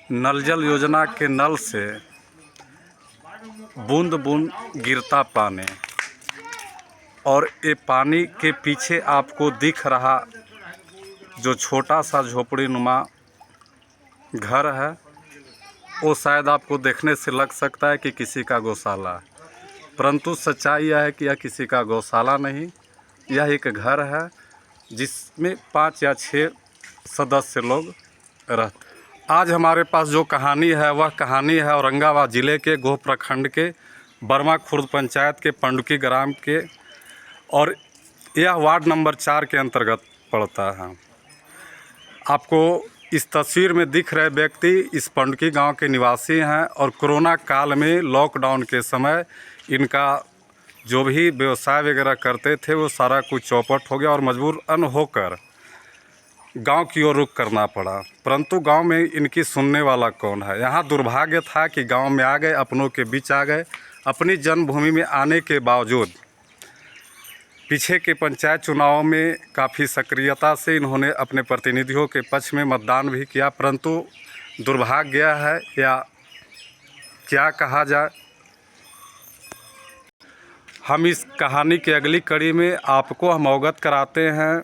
नल जल योजना के नल से बूंद बूंद गिरता पानी, और ये पानी के पीछे आपको दिख रहा जो छोटा सा झोपड़ी नुमा घर है, वो शायद आपको देखने से लग सकता है कि किसी का गौशाला है, परंतु सच्चाई यह है कि यह किसी का गौशाला नहीं, यह एक घर है जिसमें 5 या 6 सदस्य लोग रहते। आज हमारे पास जो कहानी है वह कहानी है औरंगाबाद ज़िले के गोह प्रखंड के बर्मा खुर्द पंचायत के पंडुकी ग्राम के, और यह वार्ड नंबर 4 के अंतर्गत पड़ता है। आपको इस तस्वीर में दिख रहे व्यक्ति इस पंडुकी गांव के निवासी हैं, और कोरोना काल में लॉकडाउन के समय इनका जो भी व्यवसाय वगैरह करते थे वो सारा कुछ चौपट हो गया और मजबूरन होकर गांव की ओर रुख करना पड़ा। परंतु गांव में इनकी सुनने वाला कौन है। यहाँ दुर्भाग्य था कि गांव में आ गए, अपनों के बीच आ गए, अपनी जन्मभूमि में आने के बावजूद पीछे के पंचायत चुनाव में काफ़ी सक्रियता से इन्होंने अपने प्रतिनिधियों के पक्ष में मतदान भी किया, परंतु दुर्भाग्य है या क्या कहा जाए। हम इस कहानी की अगली कड़ी में आपको हम अवगत कराते हैं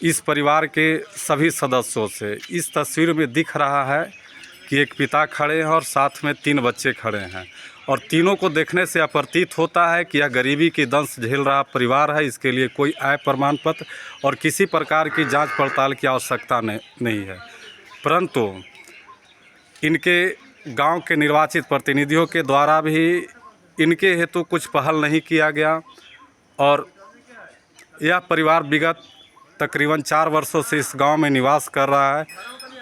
इस परिवार के सभी सदस्यों से। इस तस्वीर में दिख रहा है कि एक पिता खड़े हैं और साथ में 3 बच्चे खड़े हैं, और तीनों को देखने से यह प्रतीत होता है कि यह गरीबी की दंश झेल रहा परिवार है। इसके लिए कोई आय प्रमाण पत्र और किसी प्रकार की जांच पड़ताल की आवश्यकता नहीं है, परंतु इनके गांव के निर्वाचित प्रतिनिधियों के द्वारा भी इनके हेतु कुछ पहल नहीं किया गया, और यह परिवार विगत तकरीबन 4 वर्षों से इस गांव में निवास कर रहा है,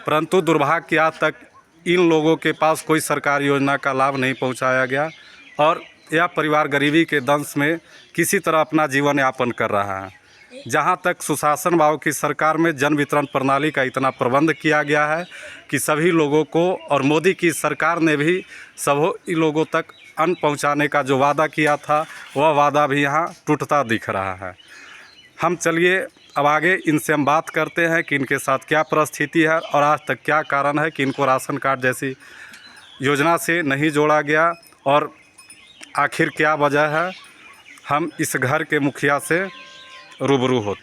परंतु दुर्भाग्य कि आज तक इन लोगों के पास कोई सरकारी योजना का लाभ नहीं पहुंचाया गया, और यह परिवार गरीबी के दंश में किसी तरह अपना जीवन यापन कर रहा है। जहां तक सुशासन भाव की सरकार में जन वितरण प्रणाली का इतना प्रबंध किया गया है कि सभी लोगों को, और मोदी की सरकार ने भी सभी लोगों तक अन्न पहुंचाने का जो वादा किया था वह वादा भी यहाँ टूटता दिख रहा है। हम चलिए अब आगे इनसे हम बात करते हैं कि इनके साथ क्या परिस्थिति है और आज तक क्या कारण है कि इनको राशन कार्ड जैसी योजना से नहीं जोड़ा गया, और आखिर क्या वजह है। हम इस घर के मुखिया से रूबरू हो।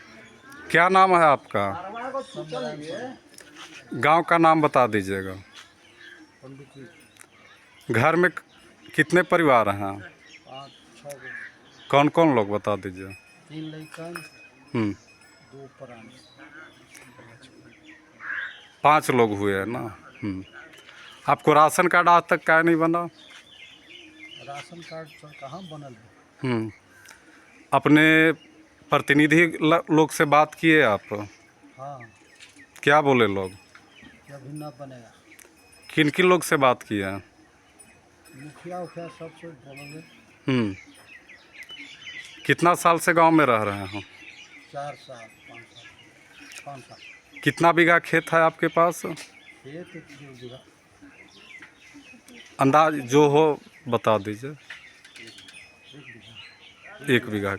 क्या नाम है आपका? गांव का नाम बता दीजिएगा। घर में कितने परिवार हैं? 5-6 कौन कौन लोग बता दीजिए। 3 लड़का 2 पुराने 5 लोग हुए हैं ना। आपको राशन कार्ड आज तक क्या नहीं बना? राशन कार्ड तो कहाँ बनल है। अपने प्रतिनिधि लोग से बात किए आप? हाँ। क्या बोले लोग? क्या भी ना बनेगा। किन किन लोग से बात किए हैं? मुखिया उखिया सबसे बोलोगे। कितना साल से गांव में रह रहे हैं? 4 साल 5 साल। कितना बीघा खेत है आपके पास? खेत 2 बीघा। अंदाज जो हो बता दीजिए। 1 बीघा।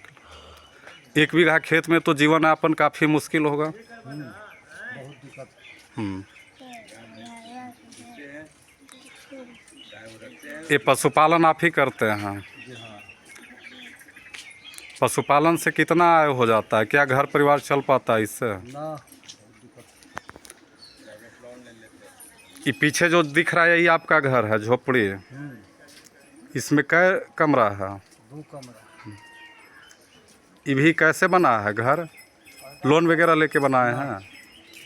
1 बीघा खेत में तो जीवन यापन काफ़ी मुश्किल होगा। बहुत दिक्कत। ये पशुपालन आप ही करते हैं? जी हाँ। पशुपालन से कितना आय हो जाता है? क्या घर परिवार चल पाता है इससे? ना। ये पीछे जो दिख रहा है यही आपका घर है, झोपड़ी? इसमें कै कमरा है? 2 कमरा। ये भी कैसे बना है घर? लोन वगैरह लेके बनाए हैं?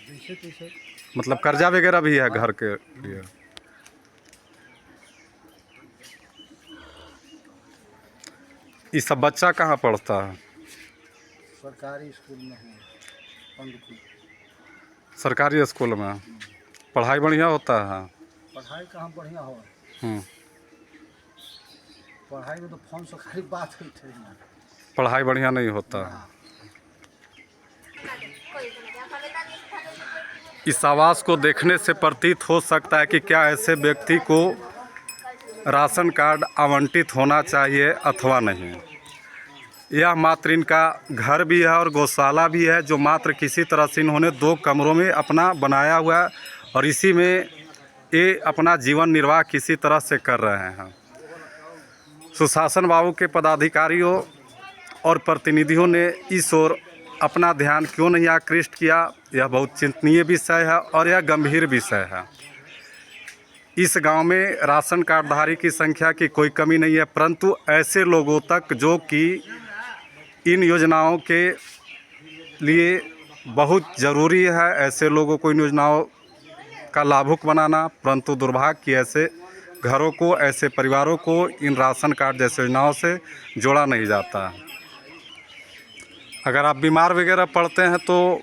जैसे तैसे। मतलब कर्जा वगैरह भी है घर के लिए? ये सब बच्चा कहाँ पढ़ता है? सरकारी स्कूल में है पंडुकी। सरकारी स्कूल में? पढ़ाई बढ़िया होता है? पढ़ाई कहाँ बढ़िया हो। पढ़ाई में तो फोन से खाली बात ही थे। पढ़ाई बढ़िया नहीं होता है। इस आवास को देखने से प्रतीत हो सकता है कि क्या ऐसे व्यक्ति को राशन कार्ड आवंटित होना चाहिए अथवा नहीं। यह मात्र इनका घर भी है और गौशाला भी है, जो मात्र किसी तरह से इन्होंने 2 कमरों में अपना बनाया हुआ है, और इसी में ये अपना जीवन निर्वाह किसी तरह से कर रहे हैं। सुशासन बाबू के पदाधिकारियों और प्रतिनिधियों ने इस ओर अपना ध्यान क्यों नहीं आकृष्ट किया, यह बहुत चिंतनीय विषय है और यह गंभीर विषय है। इस गांव में राशन कार्डधारी की संख्या की कोई कमी नहीं है, परंतु ऐसे लोगों तक जो कि इन योजनाओं के लिए बहुत ज़रूरी है, ऐसे लोगों को इन योजनाओं का लाभुक बनाना, परंतु दुर्भाग्य कि ऐसे घरों को, ऐसे परिवारों को इन राशन कार्ड जैसे योजनाओं से जोड़ा नहीं जाता। अगर आप बीमार वगैरह पड़ते हैं तो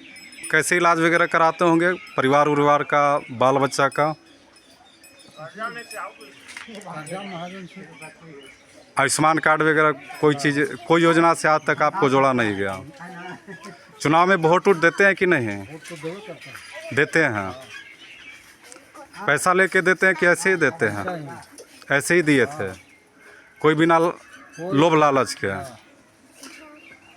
कैसे इलाज वगैरह कराते होंगे परिवार का, बाल बच्चा का? महाजन से आयुष्मान कार्ड वगैरह कोई चीज़, कोई योजना से आज तक आपको जोड़ा नहीं गया? चुनाव में वोट देते हैं कि नहीं? वोट तो देवे करते हैं। देते हैं। पैसा लेके देते हैं कि ऐसे ही देते हैं? ऐसे ही दिए थे, कोई बिना लोभ लालच के?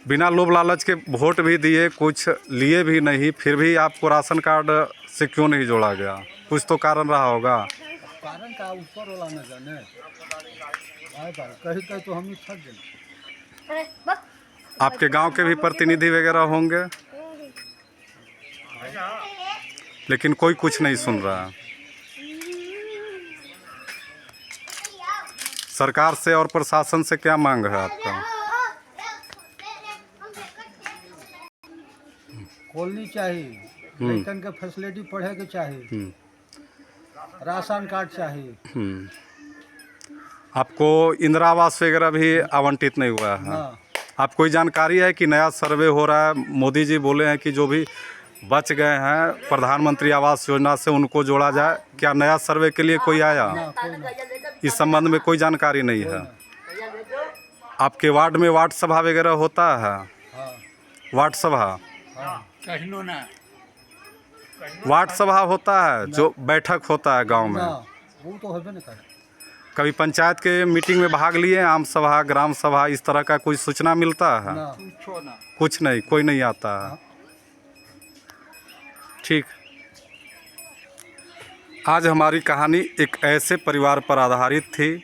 बिना लोभ लालच के वोट भी दिए, कुछ लिए भी नहीं, फिर भी आपको राशन कार्ड से क्यों नहीं जोड़ा गया? कुछ तो कारण रहा होगा। कारण का ऊपर वाला न जाने, कहीं तो हम थक गए। आपके गांव के भी प्रतिनिधि वगैरह होंगे, लेकिन कोई कुछ नहीं सुन रहा। सरकार से और प्रशासन से क्या मांग है आपका? खोलनी चाहिए, लड़कन के फैसिलिटी पढ़े के चाहिए, राशन कार्ड चाहिए। आपको इंदिरा आवास वगैरह भी आवंटित नहीं हुआ है? हाँ। आप कोई जानकारी है कि नया सर्वे हो रहा है? मोदी जी बोले हैं कि जो भी बच गए हैं प्रधानमंत्री आवास योजना से उनको जोड़ा जाए। क्या नया सर्वे के लिए कोई आया? इस संबंध में कोई जानकारी नहीं है। आपके वार्ड में वार्ड सभा वगैरह होता है? वार्ड सभा, वार्ड सभा होता है जो बैठक होता है गांव में? वो तो होबे नहीं करे। कभी पंचायत के मीटिंग में भाग लिए? आम सभा, ग्राम सभा, इस तरह का कोई सूचना मिलता है? कुछ नहीं, कोई नहीं आता है। ठीक। आज हमारी कहानी एक ऐसे परिवार पर आधारित थी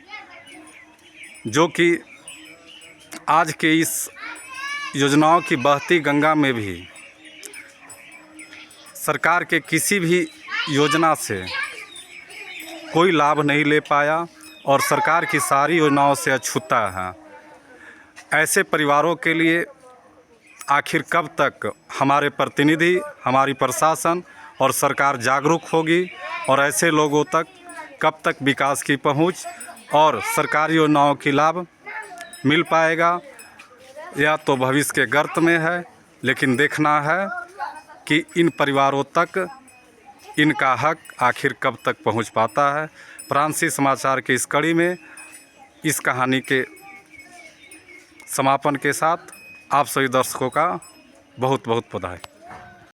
जो कि आज के इस योजनाओं की बहती गंगा में भी सरकार के किसी भी योजना से कोई लाभ नहीं ले पाया और सरकार की सारी योजनाओं से अछूता है। ऐसे परिवारों के लिए आखिर कब तक हमारे प्रतिनिधि, हमारी प्रशासन और सरकार जागरूक होगी और ऐसे लोगों तक कब तक विकास की पहुंच और सरकारी योजनाओं की लाभ मिल पाएगा? यह तो भविष्य के गर्त में है, लेकिन देखना है कि इन परिवारों तक इनका हक आखिर कब तक पहुंच पाता है। प्रांतीय समाचार की इस कड़ी में इस कहानी के समापन के साथ आप सभी दर्शकों का बहुत बहुत बधाई।